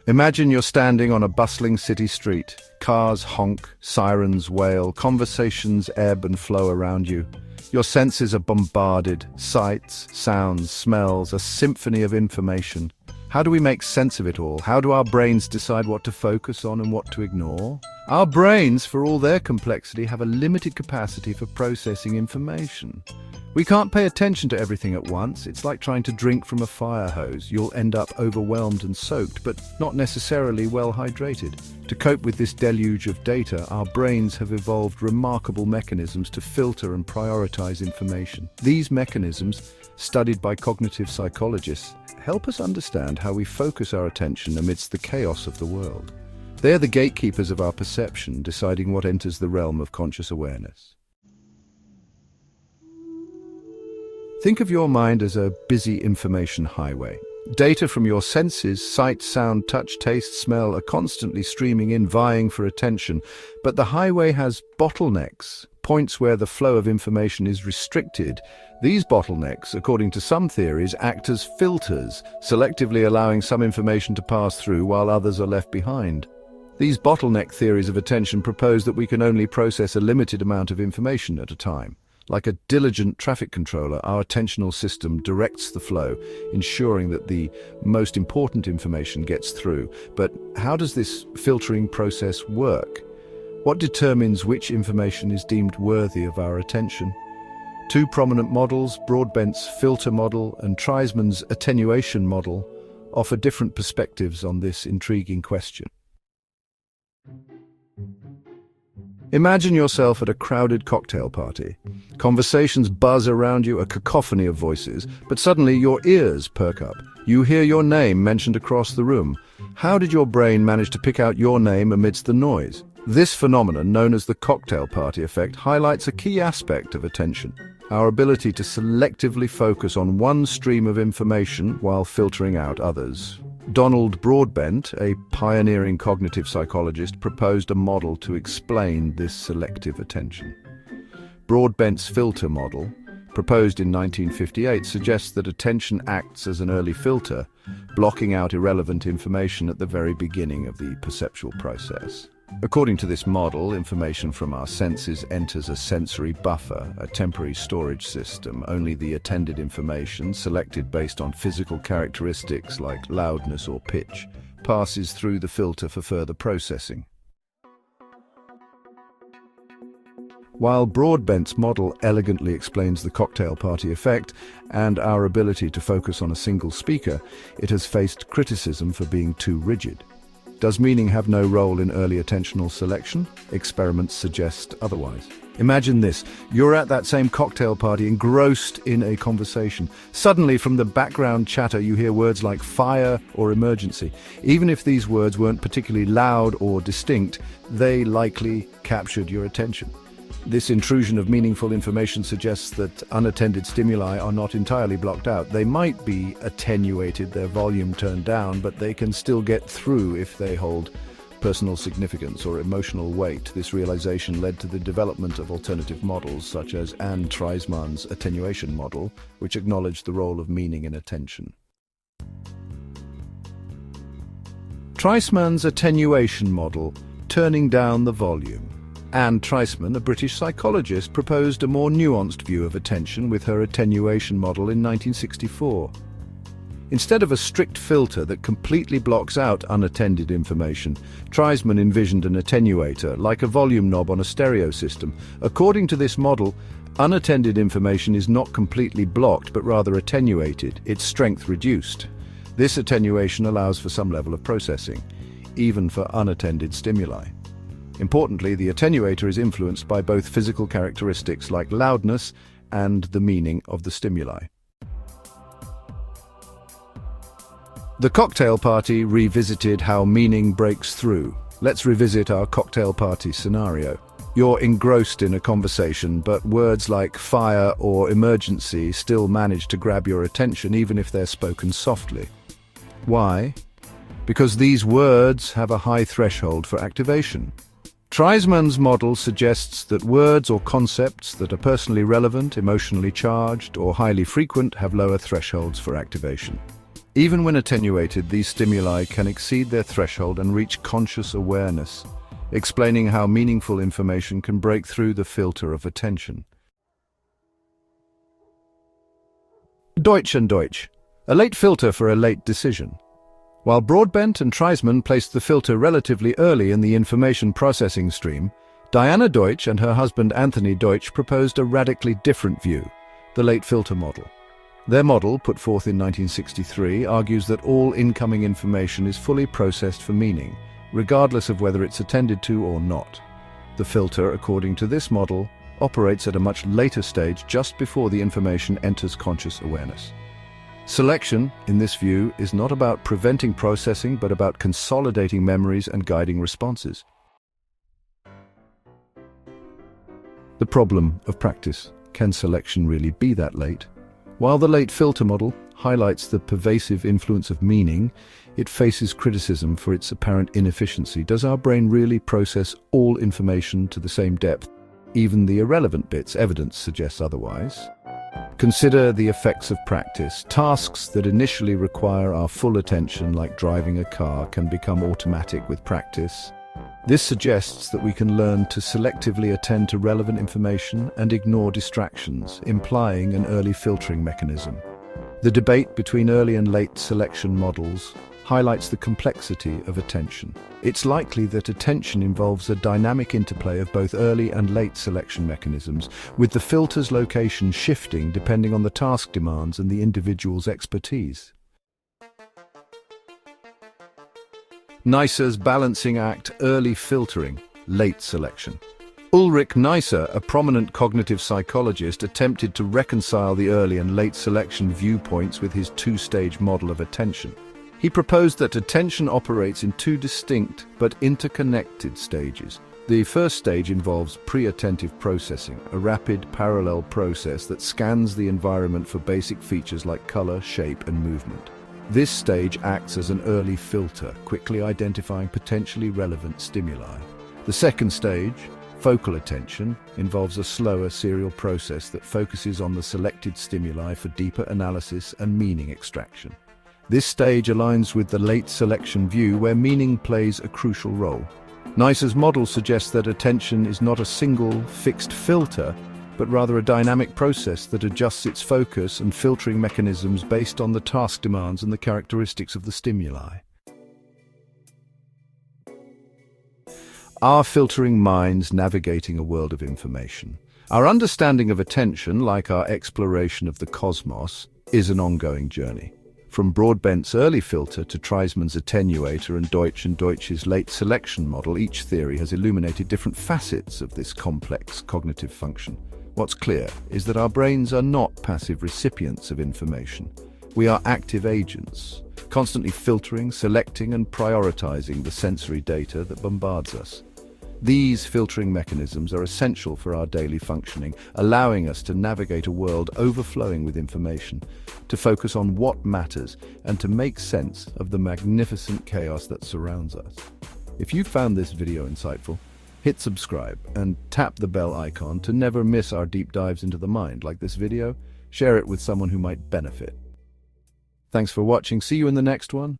Imagine you're standing on a bustling city street. Cars honk, sirens wail, conversations ebb and flow around you. Your senses are bombarded. Sights, sounds, smells, a symphony of information. How do we make sense of it all? How do our brains decide what to focus on and what to ignore? Our brains, for all their complexity, have a limited capacity for processing information. We can't pay attention to everything at once. It's like trying to drink from a fire hose. You'll end up overwhelmed and soaked, but not necessarily well hydrated. To cope with this deluge of data, our brains have evolved remarkable mechanisms to filter and prioritize information. These mechanisms, studied by cognitive psychologists, help us understand how we focus our attention amidst the chaos of the world. They are the gatekeepers of our perception, deciding what enters the realm of conscious awareness. Think of your mind as a busy information highway. Data from your senses, sight, sound, touch, taste, smell, are constantly streaming in, vying for attention. But the highway has bottlenecks, points where the flow of information is restricted. These bottlenecks, according to some theories, act as filters, selectively allowing some information to pass through while others are left behind. These bottleneck theories of attention propose that we can only process a limited amount of information at a time. Like a diligent traffic controller, our attentional system directs the flow, ensuring that the most important information gets through. But how does this filtering process work? What determines which information is deemed worthy of our attention? Two prominent models, Broadbent's filter model and Treisman's attenuation model, offer different perspectives on this intriguing question. Imagine yourself at a crowded cocktail party. Conversations buzz around you, a cacophony of voices, but suddenly your ears perk up. You hear your name mentioned across the room. How did your brain manage to pick out your name amidst the noise? This phenomenon, known as the cocktail party effect, highlights a key aspect of attention: our ability to selectively focus on one stream of information while filtering out others. Donald Broadbent, a pioneering cognitive psychologist, proposed a model to explain this selective attention. Broadbent's filter model, proposed in 1958, suggests that attention acts as an early filter, blocking out irrelevant information at the very beginning of the perceptual process. According to this model, information from our senses enters a sensory buffer, a temporary storage system. Only the attended information, selected based on physical characteristics like loudness or pitch, passes through the filter for further processing. While Broadbent's model elegantly explains the cocktail party effect and our ability to focus on a single speaker, it has faced criticism for being too rigid. Does meaning have no role in early attentional selection? Experiments suggest otherwise. Imagine this: you're at that same cocktail party, engrossed in a conversation. Suddenly, from the background chatter, you hear words like fire or emergency. Even if these words weren't particularly loud or distinct, they likely captured your attention. This intrusion of meaningful information suggests that unattended stimuli are not entirely blocked out. They might be attenuated, their volume turned down, but they can still get through if they hold personal significance or emotional weight. This realization led to the development of alternative models, such as Anne Treisman's attenuation model, which acknowledged the role of meaning in attention. Treisman's attenuation model, turning down the volume. Anne Treisman, a British psychologist, proposed a more nuanced view of attention with her attenuation model in 1964. Instead of a strict filter that completely blocks out unattended information, Treisman envisioned an attenuator, like a volume knob on a stereo system. According to this model, unattended information is not completely blocked, but rather attenuated, its strength reduced. This attenuation allows for some level of processing, even for unattended stimuli. Importantly, the attenuator is influenced by both physical characteristics like loudness and the meaning of the stimuli. The cocktail party revisited how meaning breaks through. Let's revisit our cocktail party scenario. You're engrossed in a conversation, but words like fire or emergency still manage to grab your attention even if they're spoken softly. Why? Because these words have a high threshold for activation. Treisman's model suggests that words or concepts that are personally relevant, emotionally charged, or highly frequent have lower thresholds for activation. Even when attenuated, these stimuli can exceed their threshold and reach conscious awareness, explaining how meaningful information can break through the filter of attention. Deutsch and Deutsch, a late filter for a late decision. While Broadbent and Treisman placed the filter relatively early in the information processing stream, Diana Deutsch and her husband Anthony Deutsch proposed a radically different view, the late filter model. Their model, put forth in 1963, argues that all incoming information is fully processed for meaning, regardless of whether it's attended to or not. The filter, according to this model, operates at a much later stage just before the information enters conscious awareness. Selection, in this view, is not about preventing processing, but about consolidating memories and guiding responses. The problem of practice: can selection really be that late? While the late filter model highlights the pervasive influence of meaning, it faces criticism for its apparent inefficiency. Does our brain really process all information to the same depth? Even the irrelevant bits? Evidence suggests otherwise. Consider the effects of practice. Tasks that initially require our full attention, like driving a car, can become automatic with practice. This suggests that we can learn to selectively attend to relevant information and ignore distractions, implying an early filtering mechanism. The debate between early and late selection models highlights the complexity of attention. It's likely that attention involves a dynamic interplay of both early and late selection mechanisms, with the filter's location shifting depending on the task demands and the individual's expertise. Neisser's balancing act: early filtering, late selection. Ulrich Neisser, a prominent cognitive psychologist, attempted to reconcile the early and late selection viewpoints with his two-stage model of attention. He proposed that attention operates in two distinct but interconnected stages. The first stage involves pre-attentive processing, a rapid parallel process that scans the environment for basic features like color, shape, and movement. This stage acts as an early filter, quickly identifying potentially relevant stimuli. The second stage, focal attention, involves a slower serial process that focuses on the selected stimuli for deeper analysis and meaning extraction. This stage aligns with the late selection view, where meaning plays a crucial role. Neisser's model suggests that attention is not a single, fixed filter, but rather a dynamic process that adjusts its focus and filtering mechanisms based on the task demands and the characteristics of the stimuli. Our filtering minds navigating a world of information. Our understanding of attention, like our exploration of the cosmos, is an ongoing journey. From Broadbent's early filter to Treisman's attenuator and Deutsch's late selection model, each theory has illuminated different facets of this complex cognitive function. What's clear is that our brains are not passive recipients of information. We are active agents, constantly filtering, selecting, and prioritizing the sensory data that bombards us. These filtering mechanisms are essential for our daily functioning, allowing us to navigate a world overflowing with information, to focus on what matters, and to make sense of the magnificent chaos that surrounds us. If you found this video insightful, hit subscribe and tap the bell icon to never miss our deep dives into the mind. Like this video, share it with someone who might benefit. Thanks for watching. See you in the next one.